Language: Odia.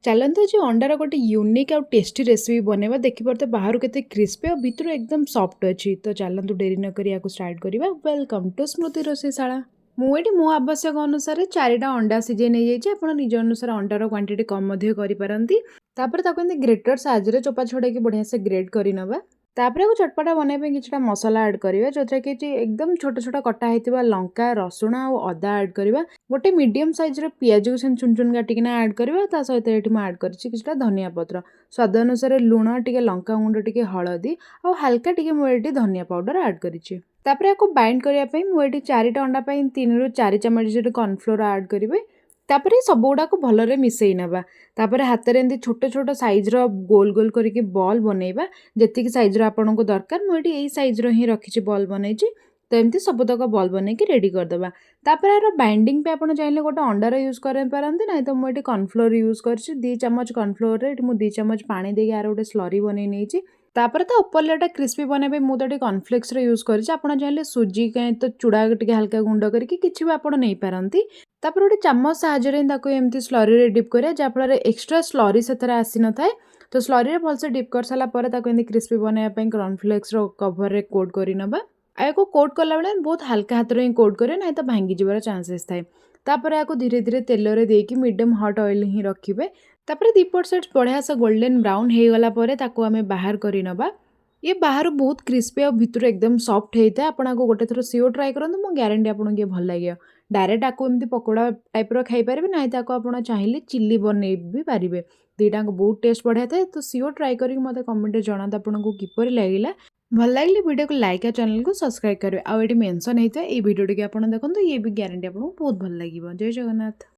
ଚାଲନ୍ତୁ ଆଜି ଅଣ୍ଡାର ଗୋଟେ ୟୁନିକ୍ ଆଉ ଟେଷ୍ଟି ରେସିପି ବନେଇବା। ଦେଖିପାରୁଥିବେ ବାହାରୁ କେତେ କ୍ରିସ୍ପି ଆଉ ଭିତରୁ ଏକଦମ ସଫ୍ଟ ଅଛି। ତ ଚାଲନ୍ତୁ ଡେରି ନ କରି ୟାକୁ ଷ୍ଟାର୍ଟ କରିବା। ୱେଲକମ୍ ଟୁ ସ୍ମୃତି ରୋଷେଇଶାଳା। ମୁଁ ଏଠି ମୋ ଆବଶ୍ୟକ ଅନୁସାରେ 4ଟା ଅଣ୍ଡା ସିଝେଇ ନେଇଯାଇଛି। ଆପଣ ନିଜ ଅନୁସାରେ ଅଣ୍ଡାର କ୍ୱାଣ୍ଟିଟି କମ୍ ମଧ୍ୟ କରିପାରନ୍ତି। ତାପରେ ତାକୁ ଏମିତି ଗ୍ରେଟର ସାହାଯ୍ୟରେ ଚୋପା ଛଡ଼େଇକି ବଢ଼ିଆ ସେ ଗ୍ରେଟ୍ କରିନେବା। ତାପରେ ଆଉ ଚଟପଟା ବନେଇବା ପାଇଁ କିଛିଟା ମସଲା ଆଡ୍ କରିବା, ଯୋଉଥିରେ କିଛି ଏକଦମ ଛୋଟ ଛୋଟ କଟା ହେଇଥିବା ଲଙ୍କା, ରସୁଣ ଆଉ ଅଦା ଆଡ୍ କରିବା। ଗୋଟେ ମିଡିୟମ ସାଇଜର ପିଆଜକୁ ସେମିତି ଚୁନ ଚୁନ କାଟିକିନା ଆଡ୍ କରିବା। ତା ସହିତ ଏଠି ମୁଁ ଆଡ୍ କରିଛି କିଛିଟା ଧନିଆ ପତ୍ର, ସ୍ୱାଦ ଅନୁସାରେ ଲୁଣ, ଟିକେ ଲଙ୍କା ଗୁଣ୍ଡ, ଟିକେ ହଳଦୀ ଆଉ ହାଲକା ଟିକେ ମୁଁ ଏଠି ଧନିଆ ପାଉଡର ଆଡ୍ କରିଛି। ତାପରେ ୟାକୁ ବାଇଣ୍ଡ କରିବା ପାଇଁ ମୁଁ ଏଠି 4ଟା ଅଣ୍ଡା ପାଇଁ 3ରୁ 4 ଚାମଚ କର୍ଣ୍ଣଫ୍ଲୋର ଆଡ୍ କରିବି। ତାପରେ ସବୁ ଗୁଡାକୁ ଭଲରେ ମିଶେଇ ନେବା। ତାପରେ ହାତରେ ଏମିତି ଛୋଟ ଛୋଟ ସାଇଜର ଗୋଲ ଗୋଲ କରିକି ବଲ୍ ବନେଇବା। ଯେତିକି ସାଇଜର ଆପଣଙ୍କୁ ଦରକାର, ମୁଁ ଏଠି ଏଇ ସାଇଜର ହିଁ ରଖିଛି, ବଲ୍ ବନେଇଛି। ତ ଏମିତି ସବୁତକ ବଲ୍ ବନେଇକି ରେଡି କରିଦେବା। ତାପରେ ଆର ବାଇଣ୍ଡିଂ ପାଇଁ ଆପଣ ଚାହିଁଲେ ଗୋଟେ ଅଣ୍ଡାର ୟୁଜ୍ କରିପାରନ୍ତି, ନାହିଁ ତ ମୁଁ ଏଠି କର୍ଣ୍ଣଫ୍ଲୋର ୟୁଜ୍ କରିଛି। 2 ଚାମଚ କର୍ଣ୍ଣଫ୍ଲୋରରେ ଏଠି ମୁଁ 2 ଚାମଚ ପାଣି ଦେଇକି ଆର ଗୋଟେ ସ୍ଲରି ବନେଇ ନେଇଛି। ତାପରେ ତା ଉପର ଲେୟରଟା କ୍ରିସ୍ପି ବନେଇବା ପାଇଁ ମୁଁ ତ ଏଠି କର୍ଣ୍ଣଫ୍ଲେକ୍ସର ୟୁଜ୍ କରିଛି। ଆପଣ ଚାହିଁଲେ ସୁଜି କାହିଁ ତ ଚୁଡ଼ା ଟିକେ ହାଲକା ଗୁଣ୍ଡ କରିକି କିଛି ବି ଆପଣ ନେଇପାରନ୍ତି। ତାପରେ ଗୋଟେ ଚାମଚ ସାହାଯ୍ୟରେ ତାକୁ ଏମିତି ସ୍ଲରିରେ ଡିପ୍ କରିବା, ଯାହାଫଳରେ ଏକ୍ସଟ୍ରା ସ୍ଲରି ସେଥିରେ ଆସିନଥାଏ। ତ ସ୍ଲରିରେ ଭଲସେ ଡିପ୍ କରିସାରିଲା ପରେ ତାକୁ ଏମିତି କ୍ରିସ୍ପି ବନେଇବା ପାଇଁ କର୍ଣ୍ଣଫ୍ଲେକ୍ସର କଭରରେ କୋଟ୍ କରିନେବା। ଆଉ ୟାକୁ କୋଟ୍ କଲାବେଳେ ବହୁତ ହାଲକା ହାତରେ ହିଁ କୋଟ୍ କରିବେ, ନାହିଁ ତ ଭାଙ୍ଗିଯିବାର ଚାନ୍ସେସ୍ ଥାଏ। ତାପରେ ୟାକୁ ଧୀରେ ଧୀରେ ତେଲରେ ଦେଇକି ମିଡ଼ିୟମ୍ ହଟ୍ ଅଏଲ୍ ହିଁ ରଖିବେ। ତାପରେ ଦୁଇପଟ ସାଇଡ୍ ବଢ଼ିଆ ସେ ଗୋଲ୍ଡେନ୍ ବ୍ରାଉନ୍ ହେଇଗଲା ପରେ ତାକୁ ଆମେ ବାହାର କରି ନେବା। ଇଏ ବାହାରୁ ବହୁତ କ୍ରିସ୍ପି ଆଉ ଭିତରୁ ଏକଦମ ସଫ୍ଟ ହେଇଥାଏ। ଆପଣ ଆକୁ ଗୋଟେ ଥର ସିଓର ଟ୍ରାଏ କରନ୍ତୁ, ମୁଁ ଗ୍ୟାରେଣ୍ଟି ଆପଣଙ୍କୁ ଇଏ ଭଲ ଲାଗିବ। ଡାଇରେକ୍ଟ ଆକୁ ଏମିତି ପକୋଡ଼ା ଟାଇପ୍ର ଖାଇପାରିବେ, ନାହିଁ ତାକୁ ଆପଣ ଚାହିଁଲେ ଚିଲି ବନେଇ ବି ପାରିବେ। ଦୁଇଟାଙ୍କ ବହୁତ ଟେଷ୍ଟ ବଢ଼ିଆ ଥାଏ। ତ ସିଓର ଟ୍ରାଏ କରିକି ମୋତେ କମେଣ୍ଟରେ ଜଣାନ୍ତୁ ଆପଣଙ୍କୁ କିପରି ଲାଗିଲା। ଭଲ ଲାଗିଲେ ଭିଡ଼ିଓକୁ ଲାଇକ୍ ଆଉ ଚ୍ୟାନେଲକୁ ସବସ୍କ୍ରାଇବ୍ କରିବେ। ଆଉ ଏଠି ମେନସନ୍ ହେଇଥାଏ ଏଇ ଭିଡ଼ିଓଟିକି ଆପଣ ଦେଖନ୍ତୁ, ଇଏ ବି ଗ୍ୟାରେଣ୍ଟି ଆପଣଙ୍କୁ ବହୁତ ଭଲ ଲାଗିବ। ଜୟ ଜଗନ୍ନାଥ।